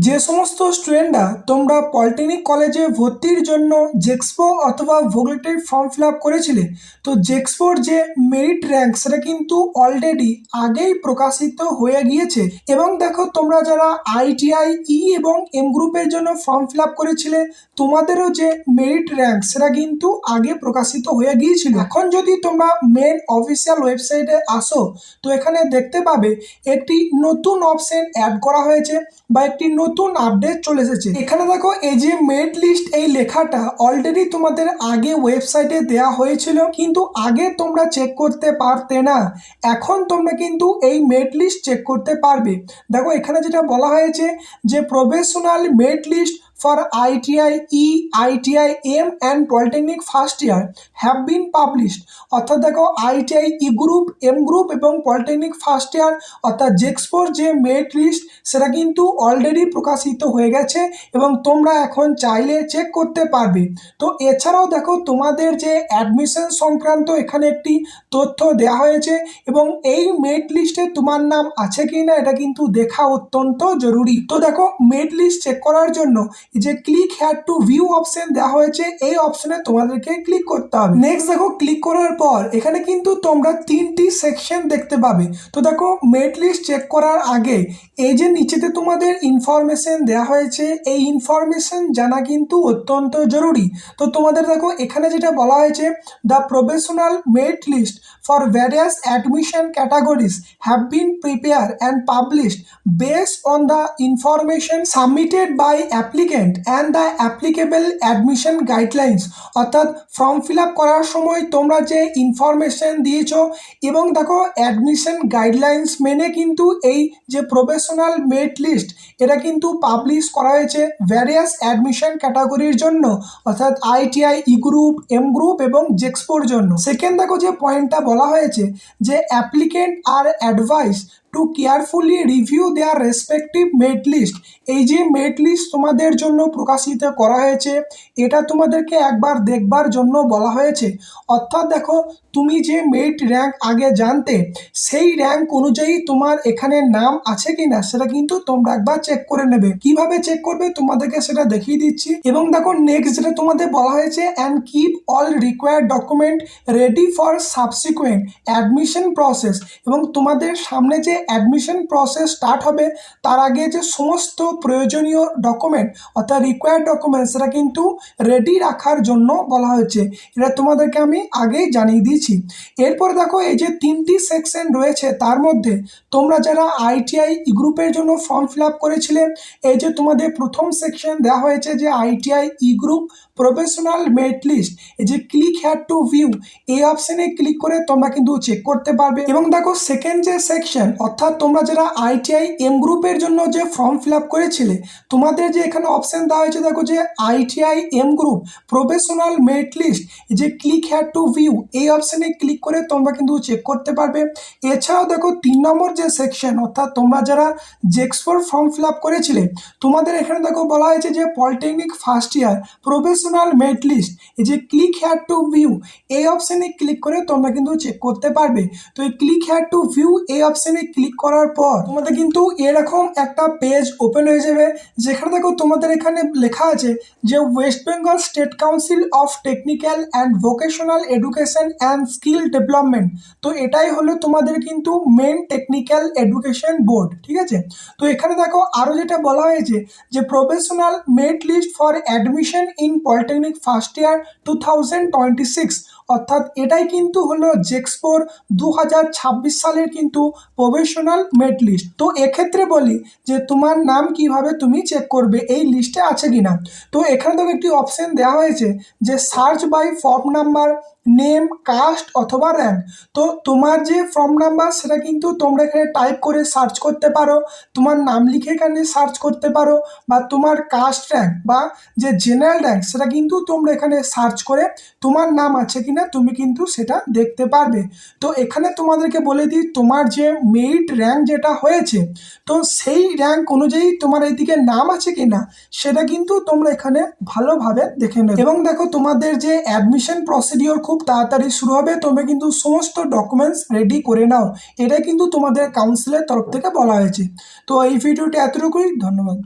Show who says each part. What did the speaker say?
Speaker 1: যে সমস্ত স্টুডেন্টরা তোমরা পলিটেকনিক কলেজে ভর্তির জন্য জেক্সপো অথবা ভোগলেটের ফর্ম ফিল আপ করেছিলে, তো জেক্সপোর যে মেরিট র্যাঙ্ক সেটা কিন্তু অলরেডি আগেই প্রকাশিত হয়ে গিয়েছে। এবং দেখো, তোমরা যারা আইটিআই এবং এম গ্রুপের জন্য ফর্ম ফিল আপ করেছিলে, তোমাদেরও যে মেরিট র্যাঙ্ক সেটা কিন্তু আগে প্রকাশিত হয়ে গিয়েছিল। এখন যদি তোমরা মেন অফিসিয়াল ওয়েবসাইটে আসো, তো এখানে দেখতে পাবে একটি নতুন অপশন অ্যাড করা হয়েছে বা একটি নতুন আপডেট চলে এসেছে। এখানে দেখো, এই যে মেরিট লিস্ট এই লেখাটা অলরেডি তোমাদের আগে ওয়েবসাইটে দেওয়া হয়েছিল, কিন্তু আগে তোমরা চেক করতে পারতে না। এখন তোমরা কিন্তু এই মেরিট লিস্ট চেক করতে পারবে। দেখো, এখানে যেটা বলা হয়েছে যে professional merit list for ITI E, ITI M and Polytechnic first year have been published। অর্থাৎ দেখো, ITI E group, M group এবং পলিটেকনিক ফার্স্ট ইয়ার অর্থাৎ জেক্সপোর যে মেরিট লিস্ট সেটা কিন্তু অলরেডি প্রকাশিত হয়ে গেছে এবং তোমরা এখন চাইলে চেক করতে পারবে। তো এছাড়াও দেখো, তোমাদের যে অ্যাডমিশন সংক্রান্ত এখানে একটি তথ্য দেওয়া হয়েছে এবং এই মেরিট লিস্টে তোমার নাম আছে কি না এটা কিন্তু দেখা অত্যন্ত জরুরি। তো দেখো, মেরিট লিস্ট চেক করার জন্য যে click here to view option দেওয়া হয়েছে, এই অপশনে তোমাদেরকে ক্লিক করতে হবে। নেক্সট দেখো, ক্লিক করার পর এখানে কিন্তু তোমরা তিনটি সেকশন দেখতে পাবে। তো দেখো, মেরিট লিস্ট চেক করার আগে এই যে নিচেতে তোমাদের ইনফরমেশন দেওয়া হয়েছে, এই ইনফরমেশন জানা কিন্তু অত্যন্ত জরুরি। তো তোমাদের দেখো, এখানে যেটা বলা হয়েছে, the professional merit list for various admission categories have been prepare and published based on the information submitted by applicant and the applicable admission guidelines. অর্থাৎ ফর্ম ফিল আপ করার সময় তোমরা যে ইনফরমেশন দিয়েছ এবং দেখো অ্যাডমিশন গাইডলাইন্স মেনে কিন্তু এই যে প্রফেশনাল মেরিট লিস্ট এটা কিন্তু পাবলিশ করা হয়েছে ভ্যারিয়াস অ্যাডমিশন ক্যাটাগরির জন্য, অর্থাৎ আইটিআই ই গ্রুপ, এম গ্রুপ এবং জেক্সপোর জন্য। সেকেন্ড দেখো, যে পয়েন্টটা বলা হয়েছে যে applicant are advise to carefully review their respective merit list. এই যে মেরিট লিস্ট তোমাদের জন্য প্রকাশিত করা হয়েছে এটা তোমাদেরকে একবার দেখবার জন্য বলা হয়েছে। অর্থাৎ দেখো, তুমি যে মেরিট র্যাঙ্ক আগে জানতে, সেই র্যাঙ্ক অনুযায়ী তোমার এখানে নাম আছে কিনা সেটা কিন্তু তোমরা একবার চেক করে নেবে। কিভাবে চেক করবে তোমাদেরকে সেটা দেখিয়ে দিচ্ছি। এবং দেখো, নেক্সট যেটা তোমাদের বলা হয়েছে, and keep all required document ready for subsequent admission process. এবং তোমাদের সামনে যে অ্যাডমিশন প্রসেস স্টার্ট হবে তার আগে যে সমস্ত প্রয়োজনীয় ডকুমেন্ট অর্থাৎ রিকোয়ার্ড ডকুমেন্ট সেটা কিন্তু রেডি রাখার জন্য বলা হয়েছে। এটা তোমাদেরকে আমি আগেই জানিয়ে দিয়েছি। এরপর দেখো, এই যে তিনটি সেকশন রয়েছে তার মধ্যে তোমরা যারা আইটিআই গ্রুপের জন্য ফর্ম ফিল আপ করেছিলে, এই যে তোমাদের প্রথম সেকশন দেওয়া হয়েছে যে আইটিআই ই গ্রুপ প্রফেশনাল মেরিট লিস্ট, এই যে ক্লিক হেয়ার টু ভিউ এই অপশনে ক্লিক করে তোমরা কিন্তু চেক করতে পারবে। এবং দেখো, সেকেন্ড যে সেকশন অর্থাৎ তোমরা যারা আইটিআই এম গ্রুপের জন্য যে ফর্ম ফিল আপ করেছিলে, তোমাদের যে এখানে অপশন দেওয়া হয়েছে দেখো, যে ITI M group professional merit list, যে ক্লিক হেয়ার টু ভিউ এই অপশনে ক্লিক করে তোমরা কিন্তু চেক করতে পারবে। এছাড়াও দেখো, 3 নম্বর যে সেকশন অর্থাৎ তোমরা যারা জেক্সপোর ফর্ম ফিল আপ করেছিলে, তোমাদের এখানে দেখো বলা হয়েছে যে polytechnic first year professional merit list, এই যে ক্লিক হেয়ার টু ভিউ এই অপশনে ক্লিক করে তোমরা কিন্তু চেক করতে পারবে। তো এই ক্লিক হেয়ার টু ভিউ এই অপশনে ক্লিক করার পর তোমাদের কিন্তু এরকম একটা পেজ ওপেন হয়ে যাবে, যেখানে দেখো তোমাদের এখানে লেখা আছে যে West Bengal state council of technical and vocational education and skill development. তো এটাই হলো তোমাদের কিন্তু মেন টেকনিক্যাল এডুকেশন বোর্ড, ঠিক আছে। তো এখানে দেখো আরও যেটা বলা হয়েছে যে professional merit list for admission in polytechnic first year 2026, অর্থাৎ এটাই কিন্তু হলো জেক্সপোর 2026 সালের কিন্তু প্রফেশনাল মেরিট লিস্ট। তো এক্ষেত্রে বলি যে তোমার নাম কিভাবে তুমি চেক করবে এই লিস্টে আছে কিনা। তো এখানে তো একটি অপশন দেওয়া হয়েছে যে search by form number, name, caste অথবা র্যাঙ্ক। তো তোমার যে ফর্ম নাম্বার সেটা কিন্তু তোমরা এখানে টাইপ করে সার্চ করতে পারো, তোমার নাম লিখে এখানে সার্চ করতে পারো, বা তোমার কাস্ট র্যাঙ্ক বা যে জেনারেল র্যাঙ্ক সেটা কিন্তু তোমরা এখানে সার্চ করে তোমার নাম আছে কিনা তুমি কিন্তু সেটা দেখতে পারবে। তো এখানে তোমাদেরকে বলে দিই, তোমার যে মেরিট র্যাঙ্ক যেটা হয়েছে, তো সেই র্যাঙ্ক অনুযায়ী তোমার এইদিকে নাম আছে কিনা সেটা কিন্তু তোমরা এখানে ভালোভাবে দেখে নেবে। এবং দেখো, তোমাদের যে অ্যাডমিশন প্রসিডিওর খুব তাড়াতাড়ি শুরু হবে, তোমরা কিন্তু সমস্ত ডকুমেন্টস রেডি করে নাও, এটা কিন্তু তোমাদের কাউন্সিলের তরফ থেকে বলা হয়েছে। তো এই ভিডিওটি এতটুকুই, ধন্যবাদ।